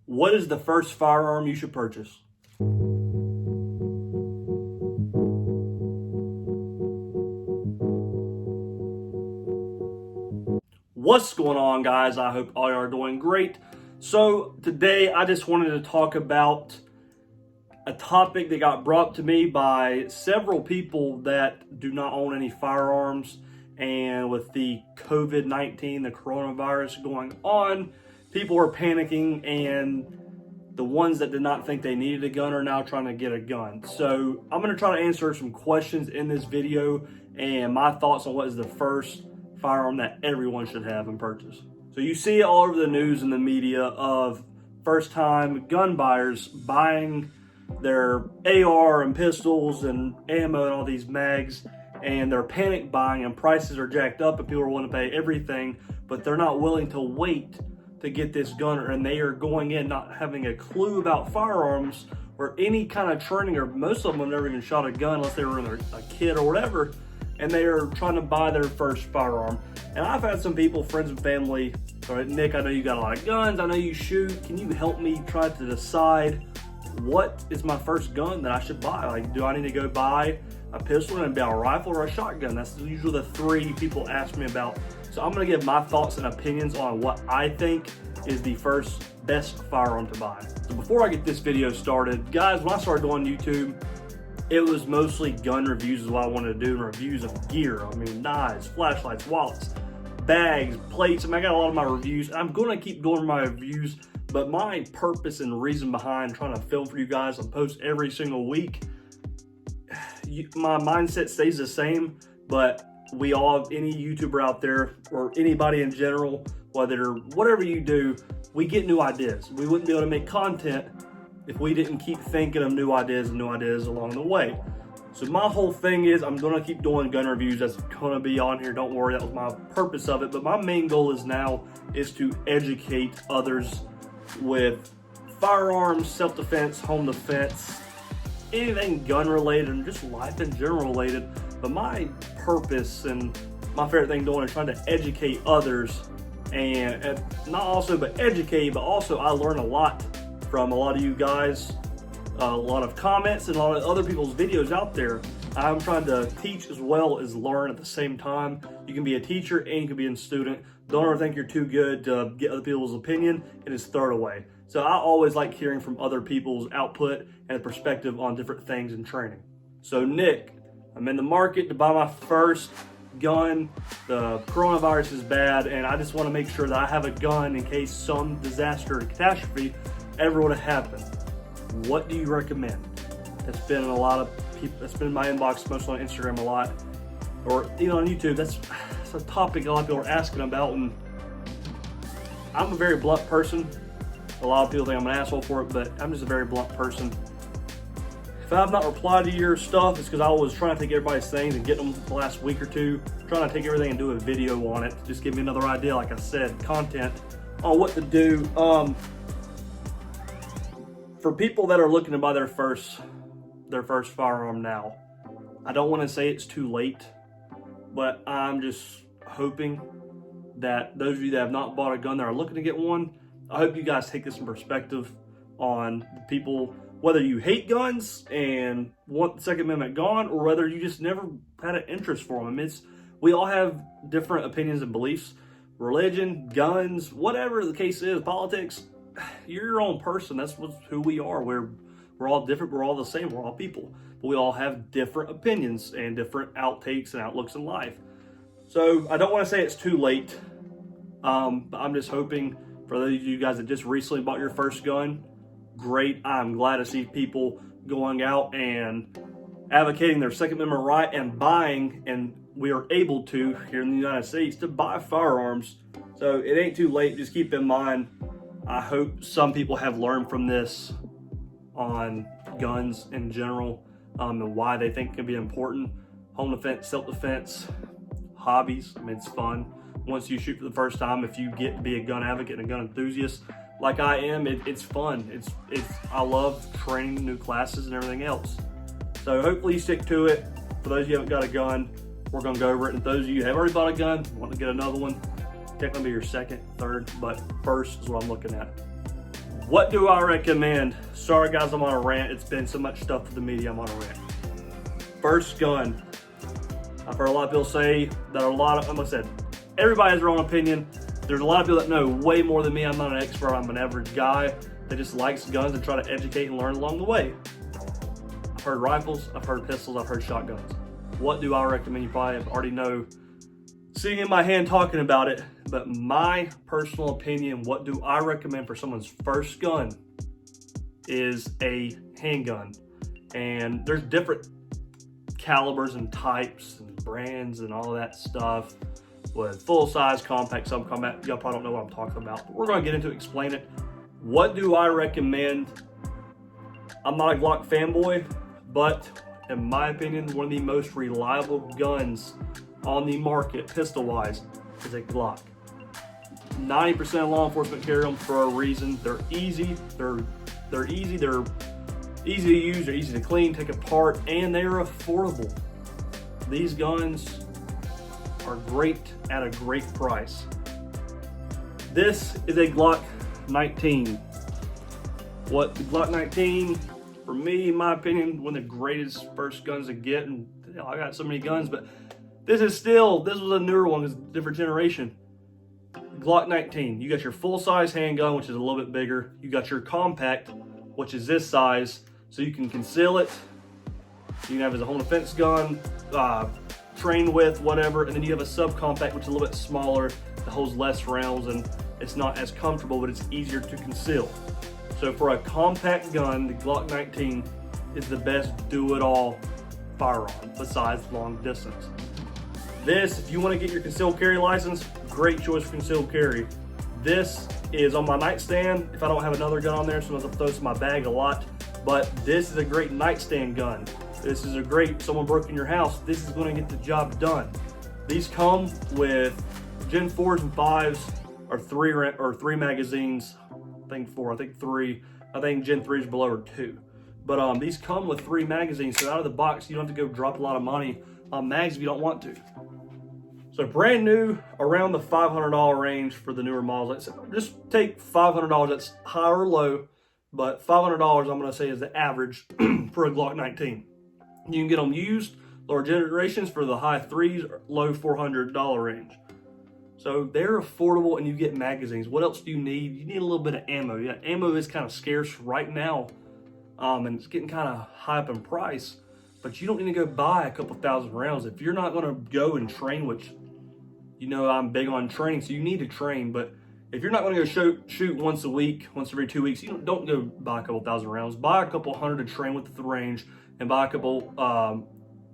What is the first firearm you should purchase? What's going on, guys? I hope all you are doing great. So today I just wanted to talk about a topic that got brought to me by several people that do not own any firearms. And with the COVID-19, the coronavirus going on, people are panicking, and the ones that did not think they needed a gun are now trying to get a gun. So I'm going to try to answer some questions in this video and my thoughts on what is the first firearm that everyone should have and purchase. So you see it all over the news and the media of first-time gun buyers buying their AR and pistols and ammo and all these mags, and they're panic buying and prices are jacked up and people are willing to pay everything, but they're not willing to wait to get this gun, and they are going in not having a clue about firearms or any kind of training, or most of them have never even shot a gun unless they were a kid or whatever, and they are trying to buy their first firearm. And I've had some people, friends and family, all right, Nick, I know you got a lot of guns, I know you shoot, can you help me try to decide what is my first gun that I should buy? Like, do I need to go buy a pistol and a rifle or a shotgun? That's usually the three people ask me about. So I'm gonna give my thoughts and opinions on what I think is the first best firearm to buy. So before I get this video started, guys, when I started doing YouTube, it was mostly gun reviews is what I wanted to do, and reviews of gear. I mean, knives, flashlights, wallets, bags, plates. I mean, I got a lot of my reviews. I'm gonna keep doing my reviews, but my purpose and reason behind trying to film for you guys and post every single week, my mindset stays the same, but we all, any YouTuber out there or anybody in general, whatever you do, we get new ideas. We wouldn't be able to make content if we didn't keep thinking of new ideas and new ideas along the way. So my whole thing is I'm gonna keep doing gun reviews. That's gonna be on here, don't worry, that was my purpose of it. But my main goal is to educate others with firearms, self-defense, home defense, anything gun related and just life in general related. But my purpose and my favorite thing doing is trying to educate others, and not also but educate, but also I learn a lot from a lot of you guys, a lot of comments and a lot of other people's videos out there. I'm trying to teach as well as learn at the same time. You can be a teacher and you can be a student. Don't ever think you're too good to get other people's opinion and just throw it away. So I always like hearing from other people's output and perspective on different things in training. So Nick, I'm in the market to buy my first gun. The coronavirus is bad, and I just want to make sure that I have a gun in case some disaster or catastrophe ever would have happened. What do you recommend? That's been a lot of people, that's been in my inbox, mostly on Instagram a lot, or on YouTube. That's a topic a lot of people are asking about, and I'm a very blunt person. A lot of people think I'm an asshole for it, but I'm just a very blunt person. If I have not replied to your stuff, it's because I was trying to take everybody's things and get them the last week or two, trying to take everything and do a video on it. Just give me another idea, like I said, content on what to do. For people that are looking to buy their first firearm now, I don't want to say it's too late, but I'm just hoping that those of you that have not bought a gun that are looking to get one, I hope you guys take this in perspective on the people, whether you hate guns and want the Second Amendment gone, or whether you just never had an interest for them. I mean, we all have different opinions and beliefs, religion, guns, whatever the case is, politics. You're your own person. That's who we are. We're all different. We're all the same. We're all people. But we all have different opinions and different outtakes and outlooks in life. So I don't want to say it's too late. But I'm just hoping for those of you guys that just recently bought your first gun, great. I'm glad to see people going out and advocating their Second Amendment right and buying, and we are able to, here in the United States, to buy firearms. So it ain't too late. Just keep in mind, I hope some people have learned from this on guns in general, and why they think can be important. Home defense, self-defense, hobbies. I mean, it's fun. Once you shoot for the first time, if you get to be a gun advocate and a gun enthusiast like I am, it's fun. I love training new classes and everything else. So hopefully you stick to it. For those of you who haven't got a gun, we're gonna go over it. And those of you who have already bought a gun, want to get another one, technically be your second, third, but first is what I'm looking at. What do I recommend? Sorry guys, I'm on a rant. It's been so much stuff with the media, I'm on a rant. First gun. I've heard a lot of people say that like I said, everybody has their own opinion. There's a lot of people that know way more than me. I'm not an expert, I'm an average guy that just likes guns and try to educate and learn along the way. I've heard rifles, I've heard pistols, I've heard shotguns. What do I recommend? You probably already know, seeing in my hand talking about it, but my personal opinion, what do I recommend for someone's first gun is a handgun. And there's different calibers and types and brands and all that stuff with full size, compact, subcompact. Y'all probably don't know what I'm talking about, but we're gonna get into it, explain it. What do I recommend? I'm not a Glock fanboy, but in my opinion, one of the most reliable guns on the market, pistol-wise, is a Glock. 90% of law enforcement carry them for a reason. They're easy, they're easy to use, they're easy to clean, take apart, and they're affordable. These guns are great at a great price. This is a Glock 19. What the Glock 19, for me, in my opinion, one of the greatest first guns to get, and I got so many guns, but this was a newer one, it's a different generation. Glock 19, you got your full-size handgun, which is a little bit bigger. You got your compact, which is this size, so you can conceal it. You can have it as a home defense gun, train with, whatever, and then you have a subcompact, which is a little bit smaller, that holds less rounds, and it's not as comfortable, but it's easier to conceal. So for a compact gun, the Glock 19 is the best do-it-all firearm, besides long distance. This, if you want to get your concealed carry license, great choice for concealed carry. This is on my nightstand. If I don't have another gun on there, sometimes I'll throw this in my bag a lot, but this is a great nightstand gun. This is a great, someone broke in your house, this is going to get the job done. These come with Gen 4s and 5s, or three magazines. I think 4, I think 3. I think Gen 3 is below or 2. But these come with 3 magazines, so out of the box, you don't have to go drop a lot of money on mags if you don't want to. So brand new, around the $500 range for the newer models. Just take $500, that's high or low, but $500 I'm gonna say is the average for a Glock 19. You can get them used, lower generations for the high 3s, low $400 range. So they're affordable and you get magazines. What else do you need? You need a little bit of ammo. Yeah, ammo is kind of scarce right now, and it's getting kind of high up in price, but you don't need to go buy a couple thousand rounds. If you're not gonna go and train, which, you know, I'm big on training, so you need to train, but if you're not gonna go shoot once a week, once every 2 weeks, you don't go buy a couple thousand rounds. Buy a couple hundred to train with the range, and buy a couple,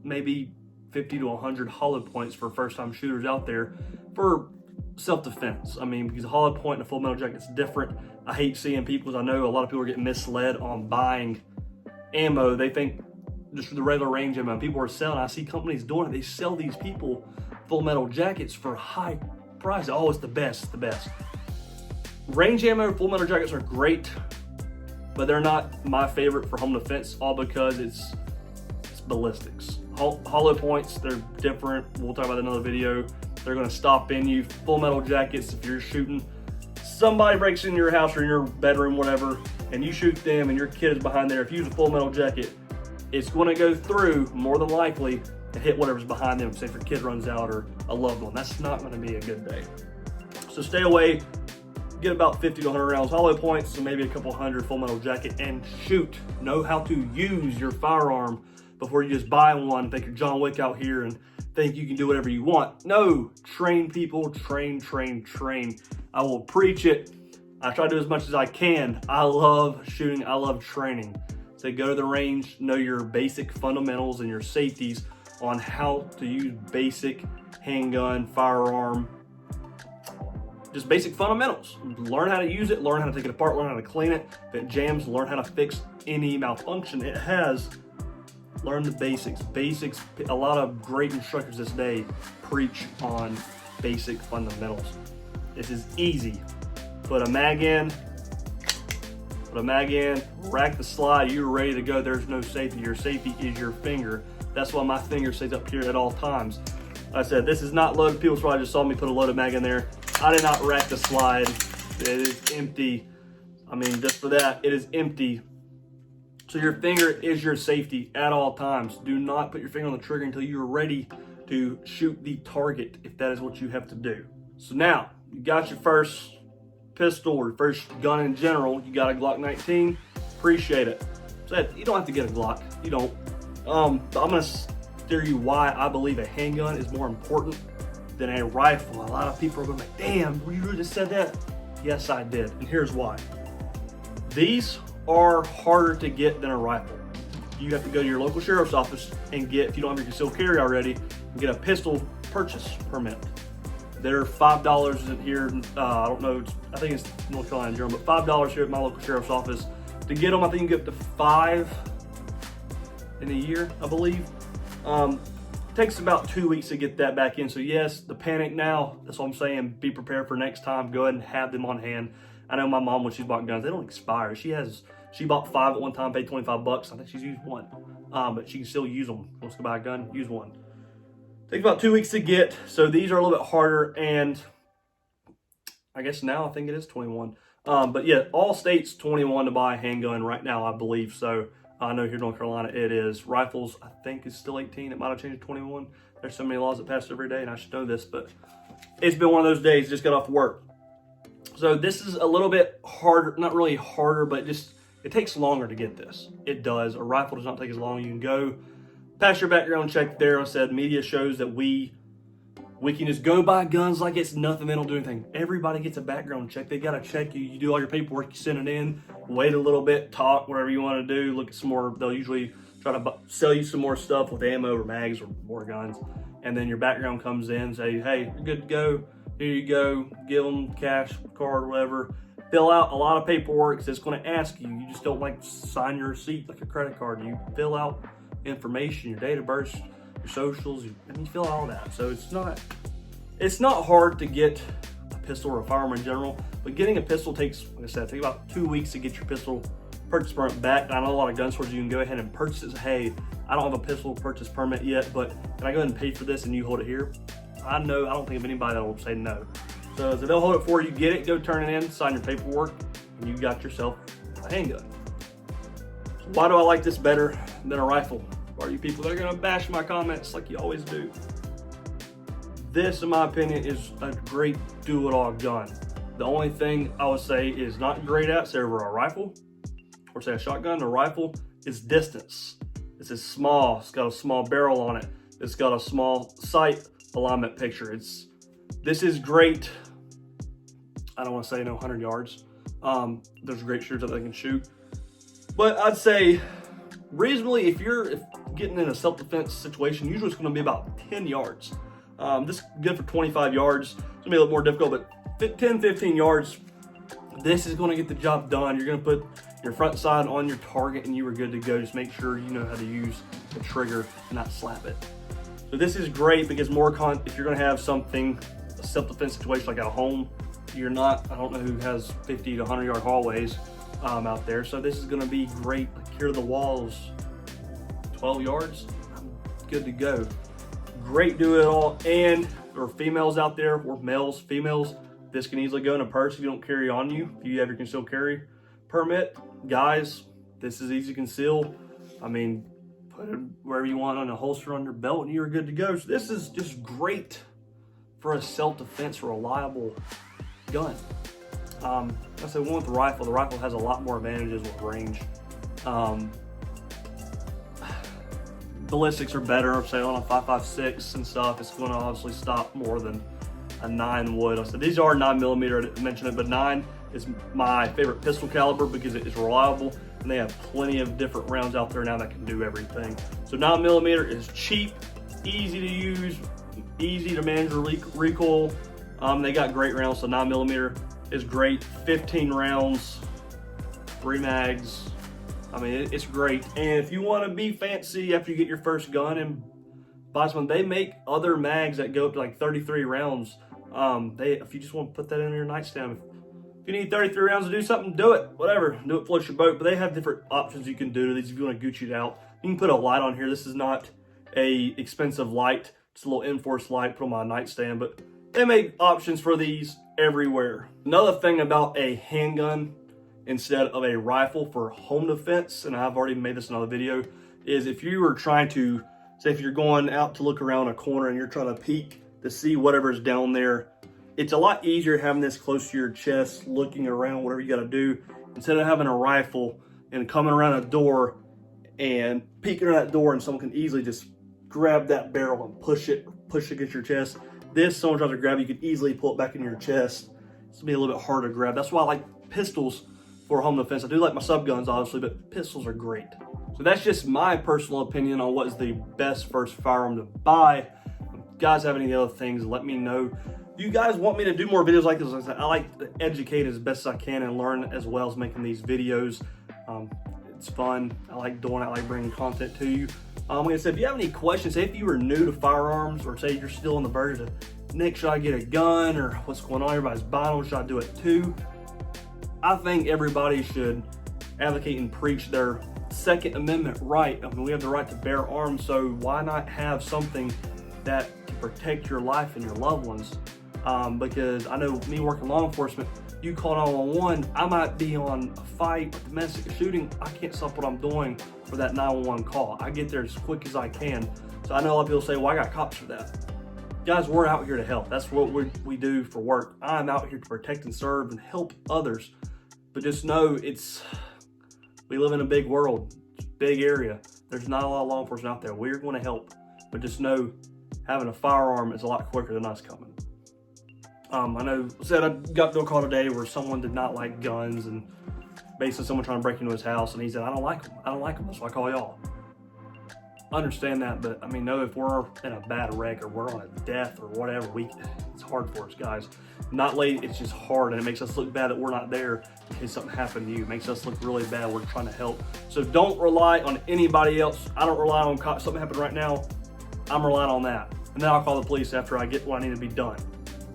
maybe 50 to 100 hollow points for first-time shooters out there for self-defense. I mean, because a hollow point and a full metal jacket is different. I hate seeing people, I know a lot of people are getting misled on buying ammo. They think just for the regular range ammo. People are selling, I see companies doing it. They sell these people full metal jackets for high price. Oh, it's the best, it's the best. Range ammo, full metal jackets are great, but they're not my favorite for home defense, all because it's ballistics. Hollow points, they're different. We'll talk about that in another video. They're gonna stop in you. Full metal jackets, if you're shooting, somebody breaks in your house or in your bedroom, whatever, and you shoot them and your kid is behind there, if you use a full metal jacket, it's gonna go through, more than likely, and hit whatever's behind them. Say if your kid runs out or a loved one, that's not gonna be a good day. So stay away, get about 50 to 100 rounds hollow points, so maybe a couple hundred full metal jacket, and shoot. Know how to use your firearm before you just buy one, think you're John Wick out here and think you can do whatever you want. No, train people, train, train, train. I will preach it. I try to do as much as I can. I love shooting, I love training. So go to the range, know your basic fundamentals and your safeties on how to use basic handgun, firearm, just basic fundamentals. Learn how to use it, learn how to take it apart, learn how to clean it. If it jams, learn how to fix any malfunction it has. Learn the basics. Basics, a lot of great instructors this day preach on basic fundamentals. This is easy. Put a mag in, rack the slide, you're ready to go. There's no safety. Your safety is your finger. That's why my finger stays up here at all times. Like I said, this is not loaded. People probably just saw me put a loaded mag in there. I did not rack the slide. It is empty. I mean, just for that, it is empty. So your finger is your safety at all times. Do not put your finger on the trigger until you're ready to shoot the target, if that is what you have to do. So now, you got your first pistol or first gun in general. You got a Glock 19. Appreciate it. So you don't have to get a Glock. You don't. But I'm going to steer you why I believe a handgun is more important than a rifle. A lot of people are going to be like, damn, you really just said that? Yes, I did. And here's why. These are harder to get than a rifle. You have to go to your local sheriff's office and get, if you don't have your concealed carry already, get a pistol purchase permit. They're $5 here. I don't know. I think it's North Carolina in general, but $5 here at my local sheriff's office. To get them, I think you can get up to 5 in a year, I believe. Takes about 2 weeks to get that back in. So yes, the panic now, that's what I'm saying. Be prepared for next time. Go ahead and have them on hand. I know my mom, when she's bought guns, they don't expire. She bought 5 at one time, paid $25. I think she's used 1. But she can still use them. Wants to buy a gun, use 1. Takes about 2 weeks to get. So these are a little bit harder, and I guess now I think it is 21. But yeah, all states 21 to buy a handgun right now, I believe. So I know here in North Carolina it is. Rifles, I think, is still 18. It might have changed to 21. There's so many laws that pass every day, and I should know this, but it's been one of those days. Just got off work. So this is a little bit harder, not really harder, but just it takes longer to get this. It does. A rifle does not take as long. You can go pass your background check there. I said media shows that we can just go buy guns like it's nothing. They don't do anything. Everybody gets a background check. They got to check you. You do all your paperwork. You send it in. Wait a little bit. Talk, whatever you want to do. Look at some more. They'll usually try to sell you some more stuff with ammo or mags or more guns. And then your background comes in. Say, hey, you're good to go. Here you go. Give them cash, card, whatever. Fill out a lot of paperwork because it's going to ask you. You just don't like sign your receipt like a credit card. You fill out information, your date of birth, your socials, and you fill out all that. So it's not hard to get a pistol or a firearm in general, but getting a pistol takes, like I said, take about 2 weeks to get your pistol purchase permit back. And I know a lot of gun stores, you can go ahead and purchase it. Hey, I don't have a pistol purchase permit yet, but can I go ahead and pay for this and you hold it here? I don't think of anybody that will say no. So they'll hold it for you, get it, go turn it in, sign your paperwork, and you got yourself a handgun. So why do I like this better than a rifle? Are you people that are gonna bash my comments like you always do? This, in my opinion, is a great do-it-all gun. The only thing I would say is not great at, say over a rifle, or say a shotgun, a rifle, is distance. This is small, it's got a small barrel on it, it's got a small sight alignment picture. This is great. I don't want to say 100 yards. There's great shooters that they can shoot, but I'd say reasonably, if you're getting in a self-defense situation, usually it's going to be about 10 yards. This is good for 25 yards. It's going to be a little more difficult, but 10, 15 yards, this is going to get the job done. You're going to put your front side on your target and you are good to go. Just make sure you know how to use the trigger and not slap it. So this is great because if you're going to have something, a self-defense situation like at a home, I don't know who has 50 to 100 yard hallways out there. So this is going to be great. Like here to the walls, 12 yards, I'm good to go. Great do it all. And there are females out there, or males, females, this can easily go in a purse if you don't carry on you, if you have your concealed carry permit. Guys, this is easy to conceal. I mean, put it wherever you want on a holster on your belt and you're good to go. So this is just great for a self-defense, reliable gun. I said one with the rifle. The rifle has a lot more advantages with range. Ballistics are better, say on a 5.56 and stuff. It's going to obviously stop more than a 9 would. So these are 9mm. I didn't mention it, but 9 is my favorite pistol caliber because it is reliable, and they have plenty of different rounds out there now that can do everything. So 9mm is cheap, easy to use, easy to manage recoil. They got great rounds, so 9mm is great. 15 rounds, 3 mags. I mean, it's great. And if you want to be fancy after you get your first gun and buy some, they make other mags that go up to like 33 rounds. If you just want to put that in your nightstand, if you need 33 rounds to do something, do it. Whatever, do it, float your boat. But they have different options you can do to these if you want to Gucci it out. You can put a light on here. This is not a expensive light. It's a little Inforce light, put on my nightstand, but they make options for these everywhere. Another thing about a handgun instead of a rifle for home defense, and I've already made this in another video, is if you were trying to, say if you're going out to look around a corner and you're trying to peek to see whatever's down there, it's a lot easier having this close to your chest, looking around, whatever you got to do, instead of having a rifle and coming around a door and peeking at that door and someone can easily just grab that barrel and push it against your chest. This, someone tries to grab you, could easily pull it back in your chest. It's gonna be a little bit harder to grab. That's why I like pistols for home defense. I do like my sub guns, obviously, but pistols are great. So that's just my personal opinion on what is the best first firearm to buy. If you guys have any other things, let me know. If you guys want me to do more videos like this, like I said, I like to educate as best as I can and learn as well as making these videos. It's fun. I like doing it. I like bringing content to you. Like I said, if you have any questions, say if you were new to firearms, or say you're still on the verge of, Nick, should I get a gun, or what's going on? Everybody's buying them. Should I do it too? I think everybody should advocate and preach their Second Amendment right. I mean, we have the right to bear arms, so why not have something that can protect your life and your loved ones? Because I know me working law enforcement, you call 911, I might be on a fight, a domestic shooting, I can't stop what I'm doing for that 911 call. I get there as quick as I can. So I know a lot of people say, well, I got cops for that. Guys, we're out here to help. That's what we do for work. I'm out here to protect and serve and help others. But just know we live in a big world, big area. There's not a lot of law enforcement out there. We're going to help. But just know having a firearm is a lot quicker than us coming. I know, I got into a call today where someone did not like guns, and basically someone trying to break into his house, and he said, I don't like them. I don't like them, that's why I call y'all. I understand that, but I mean, no, if we're in a bad wreck or we're on a death or whatever, it's hard for us, guys. Not late, it's just hard, and it makes us look bad that we're not there in case something happened to you. It makes us look really bad. We're trying to help. So don't rely on anybody else. I don't rely on cops. Something happened right now, I'm relying on that. And then I'll call the police after I get what I need to be done.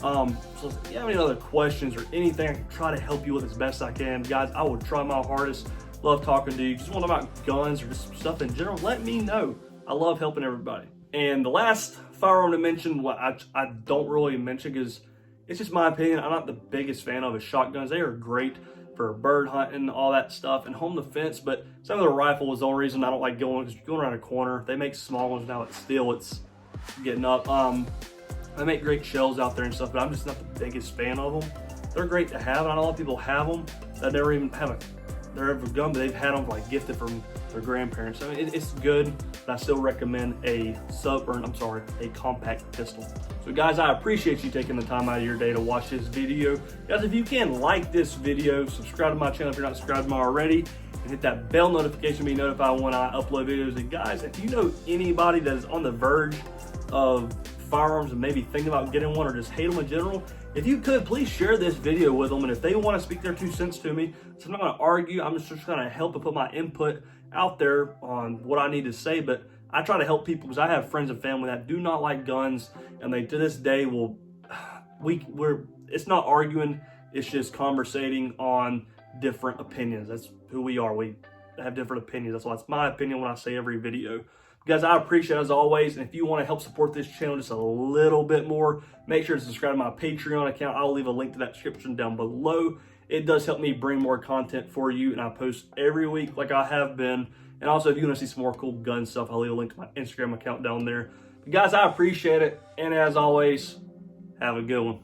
So if you have any other questions or anything I can try to help you with as best I can, guys, I will try my hardest. Love talking to you. Just want to know about guns or just stuff in general, let me know. I love helping everybody. And the last firearm to mention, what I don't really mention because it's just my opinion, I'm not the biggest fan of, is shotguns. They are great for bird hunting, all that stuff, and home defense, but some of the rifle is the only reason I don't like going, because you're going around a corner. They make small ones now, it's getting up. They make great shells out there and stuff, but I'm just not the biggest fan of them. They're great to have, and I know a lot of people have them that never even have their ever gun, but they've had them like gifted from their grandparents. I mean, it's good, but I still recommend a compact pistol. So guys, I appreciate you taking the time out of your day to watch this video. Guys, if you can like this video, subscribe to my channel if you're not subscribed to mine already, and hit that bell notification to be notified when I upload videos. And guys, if you know anybody that is on the verge of firearms and maybe thinking about getting one or just hate them in general, if you could, please share this video with them. And if they want to speak their 2 cents to me, so I'm not going to argue, I'm just going to help and put my input out there on what I need to say. But I try to help people because I have friends and family that do not like guns, and they to this day will, it's not arguing, it's just conversating on different opinions. That's who we are. We have different opinions. That's why it's my opinion when I say every video. Guys, I appreciate it as always, and if you want to help support this channel just a little bit more, make sure to subscribe to my Patreon account. I'll leave a link to that description down below. It does help me bring more content for you, and I post every week like I have been. And also, if you want to see some more cool gun stuff, I'll leave a link to my Instagram account down there. But guys, I appreciate it, and as always, have a good one.